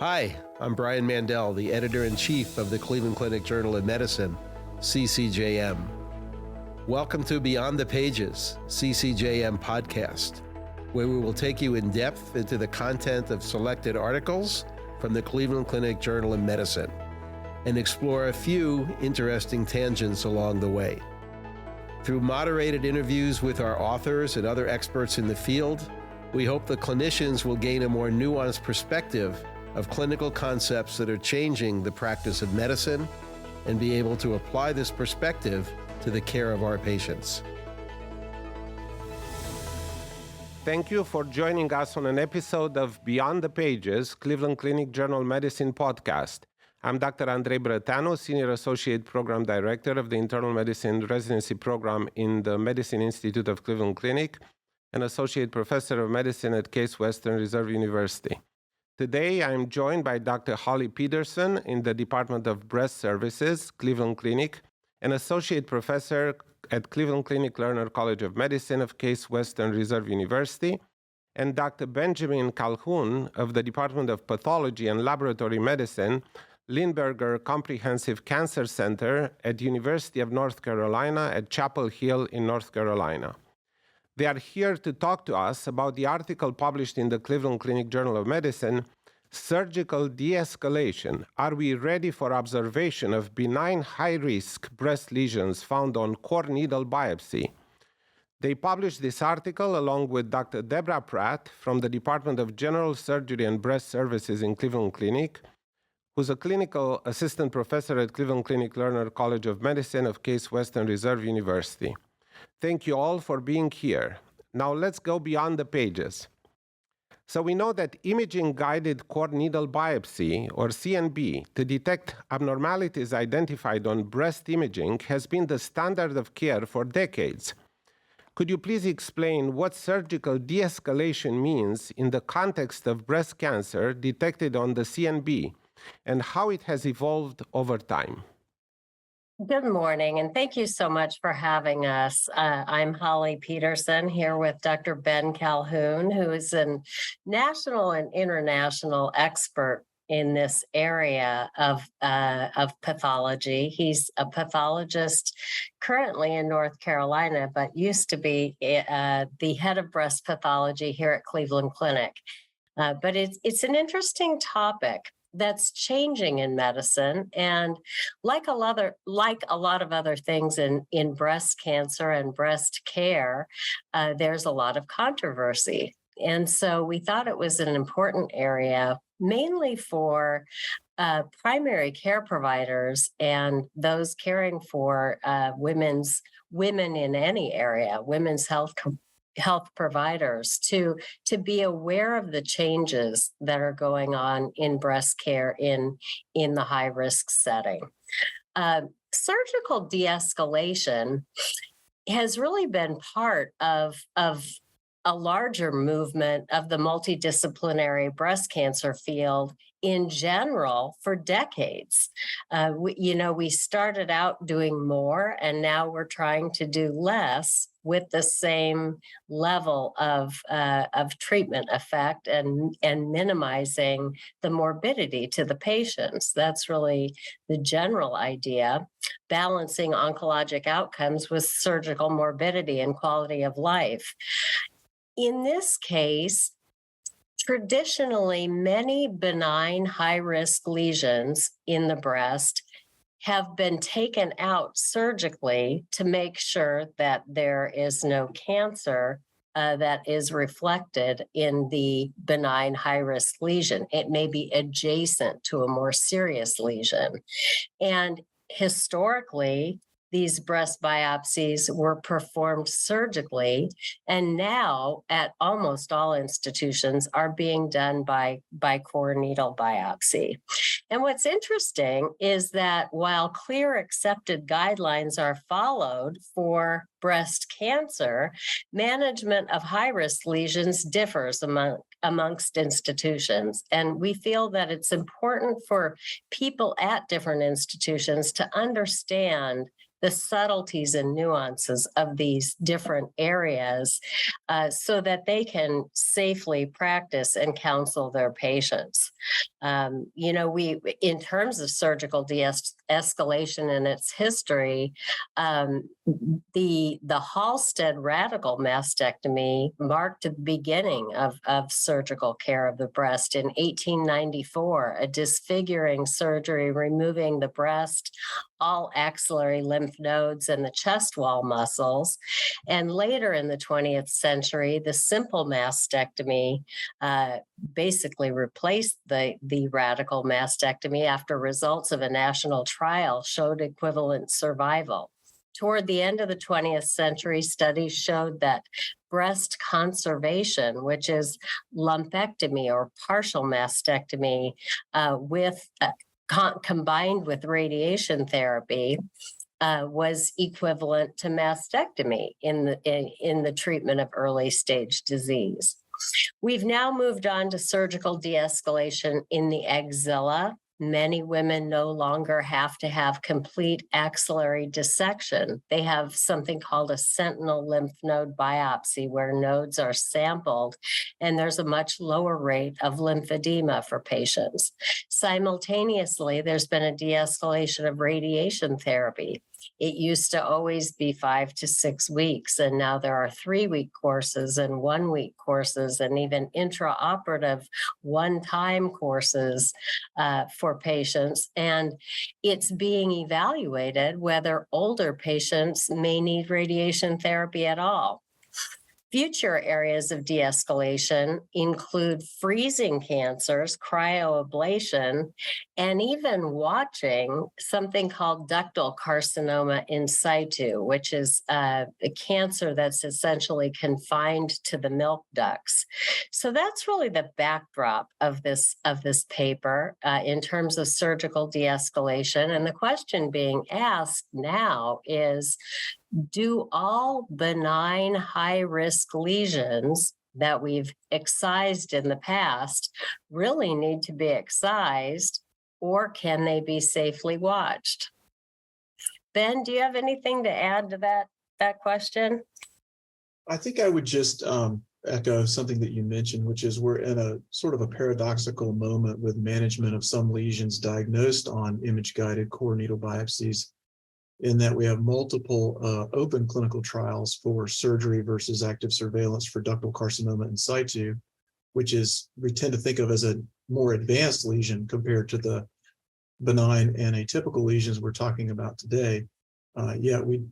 Hi, I'm Brian Mandel, the editor-in-chief of the Cleveland Clinic Journal of Medicine, CCJM. Welcome to Beyond the Pages, CCJM podcast, where we will take you in depth into the content of selected articles from the Cleveland Clinic Journal of Medicine and explore a few interesting tangents along the way. Through moderated interviews with our authors and other experts in the field, we hope the clinicians will gain a more nuanced perspective of clinical concepts that are changing the practice of medicine and be able to apply this perspective to the care of our patients. Thank you for joining us on an episode of Beyond the Pages, Cleveland Clinic Journal Medicine podcast. I'm Dr. Andrei Brăteanu, Senior Associate Program Director of the Internal Medicine Residency Program in the Medicine Institute of Cleveland Clinic and Associate Professor of Medicine at Case Western Reserve University. Today, I'm joined by Dr. Holly Peterson in the Department of Breast Services, Cleveland Clinic, and Associate Professor at Cleveland Clinic Lerner College of Medicine of Case Western Reserve University, and Dr. Benjamin Calhoun of the Department of Pathology and Laboratory Medicine, Lindberger Comprehensive Cancer Center at University of North Carolina at Chapel Hill in North Carolina. They are here to talk to us about the article published in the Cleveland Clinic Journal of Medicine, Surgical De-Escalation. Are we ready for observation of benign high-risk breast lesions found on core needle biopsy? They published this article along with Dr. Deborah Pratt from the Department of General Surgery and Breast Services in Cleveland Clinic, who's a clinical assistant professor at Cleveland Clinic Lerner College of Medicine of Case Western Reserve University. Thank you all for being here. Now let's go beyond the pages. So we know that imaging-guided core needle biopsy, or CNB, to detect abnormalities identified on breast imaging has been the standard of care for decades. Could you please explain what surgical de-escalation means in the context of breast cancer detected on the CNB and how it has evolved over time? Good morning, and thank you so much for having us. I'm Holly Peterson here with Dr. Ben Calhoun, who is a national and international expert in this area of pathology. He's a pathologist currently in North Carolina, but used to be the head of breast pathology here at Cleveland Clinic. But it's an interesting topic that's changing in medicine. And like a lot of other things in breast cancer and breast care, there's a lot of controversy. And so we thought it was an important area, mainly for primary care providers and those caring for women in any area, women's health providers to be aware of the changes that are going on in breast care in the high risk setting. Surgical de-escalation has really been part of a larger movement of the multidisciplinary breast cancer field in general for decades. We started out doing more, and now we're trying to do less with the same level of treatment effect and minimizing the morbidity to the patients. That's really the general idea, balancing oncologic outcomes with surgical morbidity and quality of life. In this case, traditionally, many benign high-risk lesions in the breast have been taken out surgically to make sure that there is no cancer that is reflected in the benign high-risk lesion. It may be adjacent to a more serious lesion. And historically, these breast biopsies were performed surgically, and now at almost all institutions are being done by core needle biopsy. And what's interesting is that while clear accepted guidelines are followed for breast cancer, management of high-risk lesions differs amongst institutions. And we feel that it's important for people at different institutions to understand the subtleties and nuances of these different areas so that they can safely practice and counsel their patients. We, in terms of surgical de-escalation and its history, the Halsted radical mastectomy marked the beginning of surgical care of the breast in 1894, a disfiguring surgery removing the breast, all axillary lymph nodes, and the chest wall muscles. And later in the 20th century, the simple mastectomy basically replaced the radical mastectomy after results of a national trial showed equivalent survival. Toward the end of the 20th century, studies showed that breast conservation, which is lumpectomy or partial mastectomy combined with radiation therapy, was equivalent to mastectomy in the treatment of early stage disease. We've now moved on to surgical de-escalation in the axilla. Many women no longer have to have complete axillary dissection. They have something called a sentinel lymph node biopsy, where nodes are sampled, and there's a much lower rate of lymphedema for patients. Simultaneously, there's been a de-escalation of radiation therapy. It used to always be 5 to 6 weeks, and now there are 3-week courses and 1-week courses, and even intraoperative one-time courses for patients. And it's being evaluated whether older patients may need radiation therapy at all. Future areas of de-escalation include freezing cancers, cryoablation, and even watching something called ductal carcinoma in situ, which is a cancer that's essentially confined to the milk ducts. So that's really the backdrop of this paper in terms of surgical de-escalation. And the question being asked now is, do all benign high-risk lesions that we've excised in the past really need to be excised, or can they be safely watched? Ben, do you have anything to add to that question? I think I would just echo something that you mentioned, which is we're in a sort of a paradoxical moment with management of some lesions diagnosed on image-guided core needle biopsies, in that we have multiple open clinical trials for surgery versus active surveillance for ductal carcinoma in situ, which is, we tend to think of as a more advanced lesion compared to the benign and atypical lesions we're talking about today. Yet we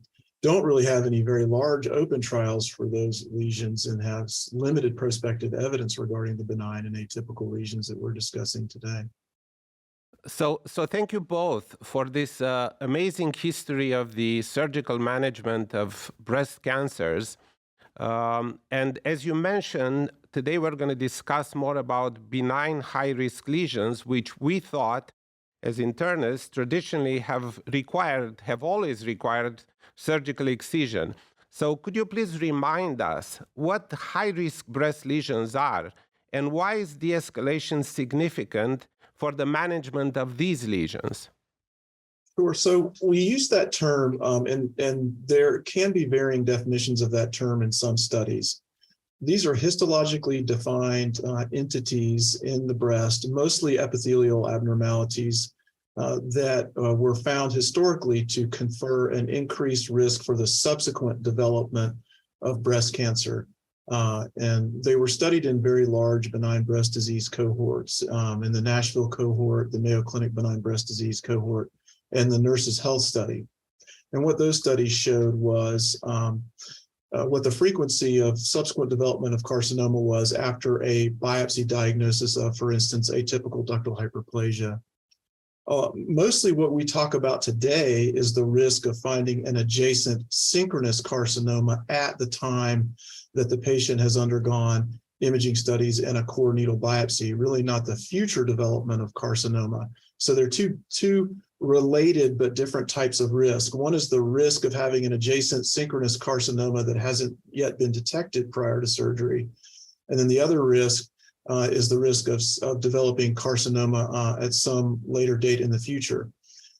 don't really have any very large open trials for those lesions and have limited prospective evidence regarding the benign and atypical lesions that we're discussing today. So thank you both for this amazing history of the surgical management of breast cancers. And as you mentioned, today we're going to discuss more about benign high-risk lesions, which we thought, as internists, traditionally have always required surgical excision. So could you please remind us what high-risk breast lesions are, and why is de-escalation significant for the management of these lesions? Sure. So we use that term, and there can be varying definitions of that term in some studies. These are histologically defined entities in the breast, mostly epithelial abnormalities that were found historically to confer an increased risk for the subsequent development of breast cancer. And they were studied in very large benign breast disease cohorts, in the Nashville cohort, the Mayo Clinic benign breast disease cohort, and the Nurses' Health Study. And what those studies showed was what the frequency of subsequent development of carcinoma was after a biopsy diagnosis of, for instance, atypical ductal hyperplasia. Mostly what we talk about today is the risk of finding an adjacent synchronous carcinoma at the time that the patient has undergone imaging studies and a core needle biopsy, really not the future development of carcinoma. So they're two related but different types of risk. One is the risk of having an adjacent synchronous carcinoma that hasn't yet been detected prior to surgery. And then the other risk is the risk of developing carcinoma at some later date in the future.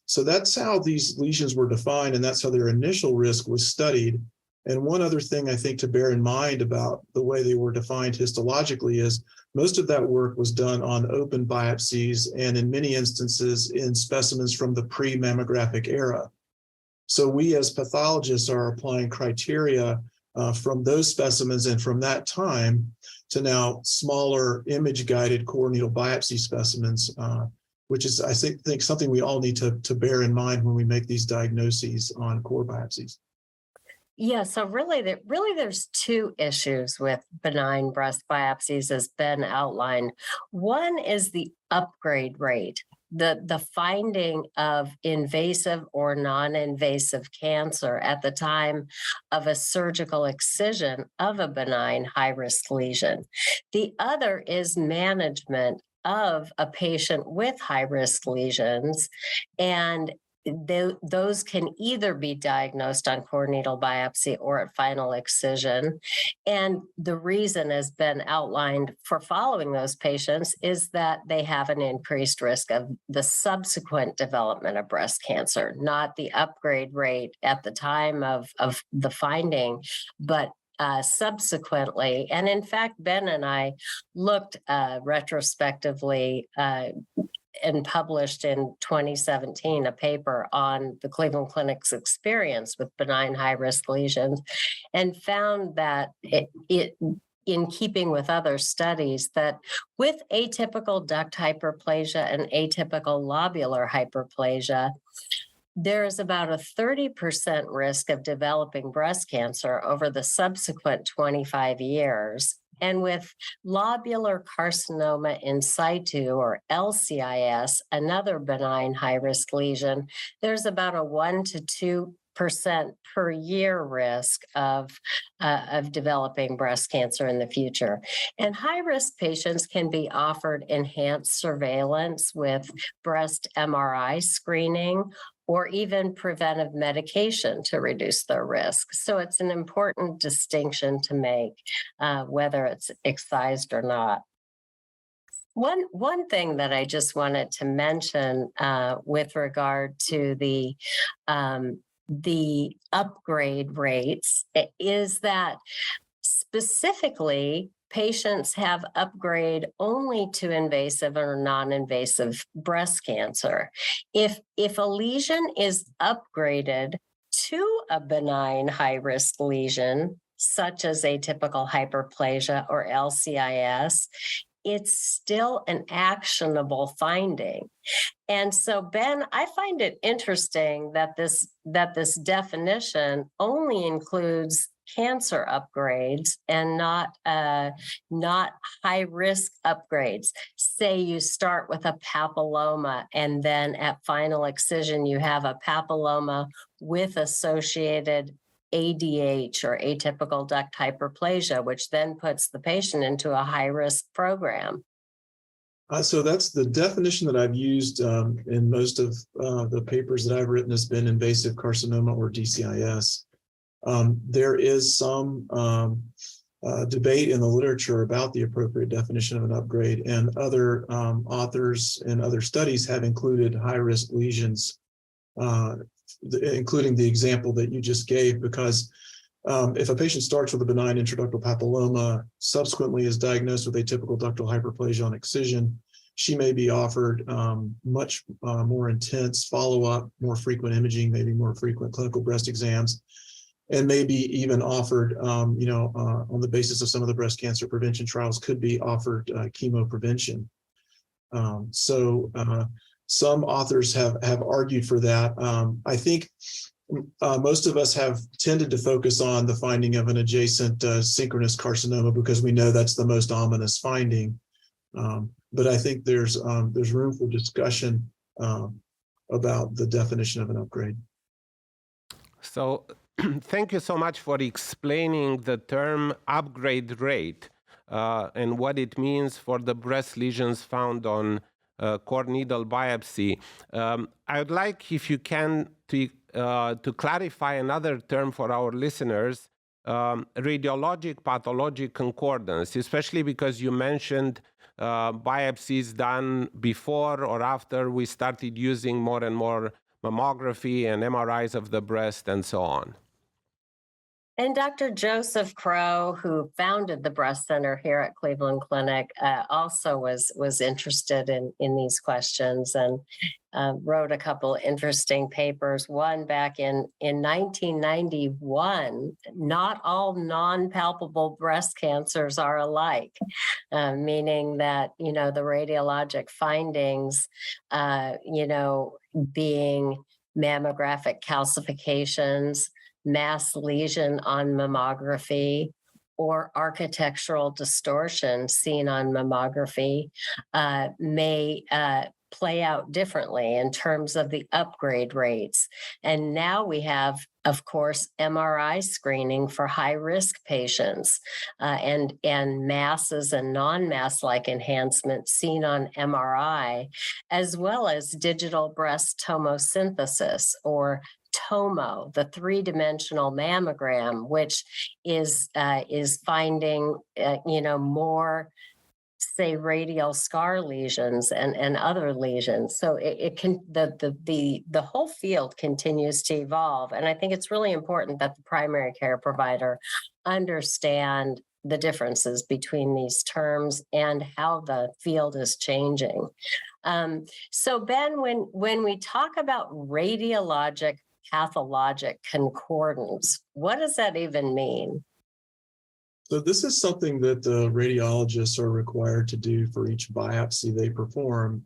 So that's how these lesions were defined, and that's how their initial risk was studied. And one other thing I think to bear in mind about the way they were defined histologically is most of that work was done on open biopsies and in many instances in specimens from the pre-mammographic era. So we as pathologists are applying criteria from those specimens and from that time to now smaller image-guided core needle biopsy specimens, which is, I think, something we all need to bear in mind when we make these diagnoses on core biopsies. Yeah, so really there's two issues with benign breast biopsies, as Ben outlined. One is the upgrade rate, the finding of invasive or non-invasive cancer at the time of a surgical excision of a benign high-risk lesion. The other is management of a patient with high-risk lesions, and those can either be diagnosed on core needle biopsy or at final excision. And the reason has been outlined for following those patients is that they have an increased risk of the subsequent development of breast cancer, not the upgrade rate at the time of the finding, but subsequently. And in fact, Ben and I looked retrospectively and published in 2017 a paper on the Cleveland Clinic's experience with benign high-risk lesions, and found that it in keeping with other studies, that with atypical duct hyperplasia and atypical lobular hyperplasia, there is about a 30% risk of developing breast cancer over the subsequent 25 years. And with lobular carcinoma in situ, or LCIS, another benign high-risk lesion, there's about a 1 to 2% per year risk of developing breast cancer in the future. And high-risk patients can be offered enhanced surveillance with breast MRI screening, or even preventive medication to reduce their risk. So it's an important distinction to make, whether it's excised or not. One thing that I just wanted to mention with regard to the upgrade rates is that specifically, patients have upgrade only to invasive or non-invasive breast cancer. If a lesion is upgraded to a benign high-risk lesion, such as atypical hyperplasia or LCIS, it's still an actionable finding. And so, Ben, I find it interesting that this definition only includes cancer upgrades and not high risk upgrades. Say you start with a papilloma and then at final excision you have a papilloma with associated ADH or atypical duct hyperplasia, which then puts the patient into a high risk program. So that's the definition that I've used in most of the papers that I've written has been invasive carcinoma or DCIS. There is some debate in the literature about the appropriate definition of an upgrade, and other authors and other studies have included high-risk lesions, including the example that you just gave, because if a patient starts with a benign intraductal papilloma, subsequently is diagnosed with atypical ductal hyperplasia on excision, she may be offered much more intense follow-up, more frequent imaging, maybe more frequent clinical breast exams, and maybe even offered, on the basis of some of the breast cancer prevention trials, could be offered chemo prevention. So some authors have argued for that. I think most of us have tended to focus on the finding of an adjacent synchronous carcinoma because we know that's the most ominous finding. But I think there's room for discussion about the definition of an upgrade. So thank you so much for explaining the term upgrade rate and what it means for the breast lesions found on core needle biopsy. I would like, if you can, to clarify another term for our listeners, radiologic pathologic concordance, especially because you mentioned biopsies done before or after we started using more and more mammography and MRIs of the breast and so on. And Dr. Joseph Crow, who founded the Breast Center here at Cleveland Clinic, also was interested in these questions and wrote a couple interesting papers. One back in 1991, not all non-palpable breast cancers are alike, meaning that, the radiologic findings, being mammographic calcifications, mass lesion on mammography, or architectural distortion seen on mammography may play out differently in terms of the upgrade rates. And now we have, of course, MRI screening for high-risk patients and masses and non-mass-like enhancements seen on MRI, as well as digital breast tomosynthesis, or TOMO, the three-dimensional mammogram, which is finding more, say, radial scar lesions and other lesions. So the whole field continues to evolve, and I think it's really important that the primary care provider understand the differences between these terms and how the field is changing. So Ben, when we talk about radiologic pathologic concordance, what does that even mean? So this is something that the radiologists are required to do for each biopsy they perform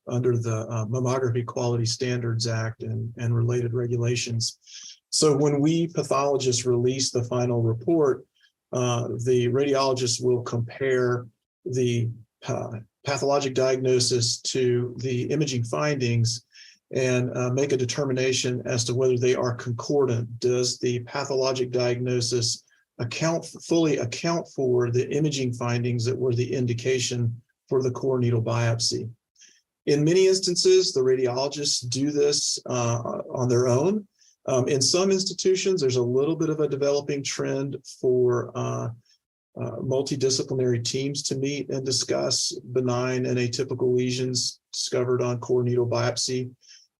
under the Mammography Quality Standards Act and related regulations. So when we pathologists release the final report, the radiologists will compare the pathologic diagnosis to the imaging findings and make a determination as to whether they are concordant. Does the pathologic diagnosis fully account for the imaging findings that were the indication for the core needle biopsy? In many instances, the radiologists do this on their own. In some institutions, there's a little bit of a developing trend for multidisciplinary teams to meet and discuss benign and atypical lesions discovered on core needle biopsy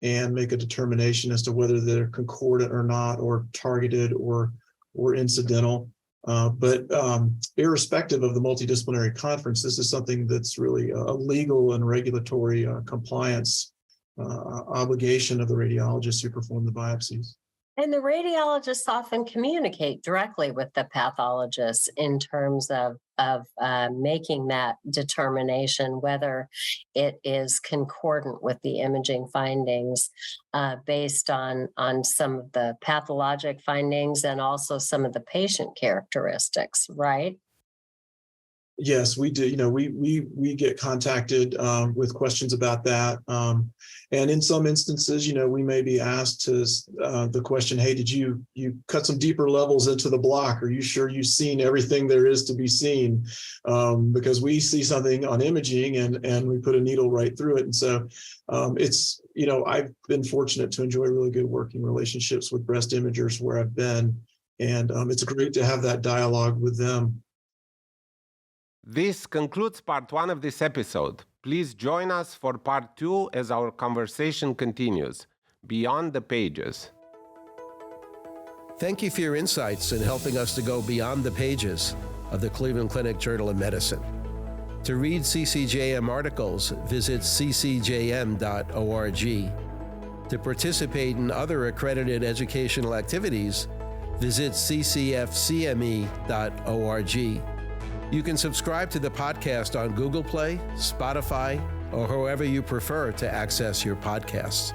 and make a determination as to whether they're concordant or not, or targeted or incidental. But irrespective of the multidisciplinary conference, this is something that's really a legal and regulatory compliance obligation of the radiologists who perform the biopsies. And the radiologists often communicate directly with the pathologists in terms of making that determination whether it is concordant with the imaging findings based on some of the pathologic findings and also some of the patient characteristics, right? Yes, we do. We get contacted with questions about that. And in some instances, we may be asked to the question, hey, did you cut some deeper levels into the block? Are you sure you've seen everything there is to be seen? Because we see something on imaging and we put a needle right through it. And so it's, I've been fortunate to enjoy really good working relationships with breast imagers where I've been. And it's great to have that dialogue with them. This concludes part 1 of this episode. Please join us for part 2 as our conversation continues, Beyond the Pages. Thank you for your insights in helping us to go beyond the pages of the Cleveland Clinic Journal of Medicine. To read CCJM articles, visit ccjm.org. To participate in other accredited educational activities, visit ccfcme.org. You can subscribe to the podcast on Google Play, Spotify, or however you prefer to access your podcasts.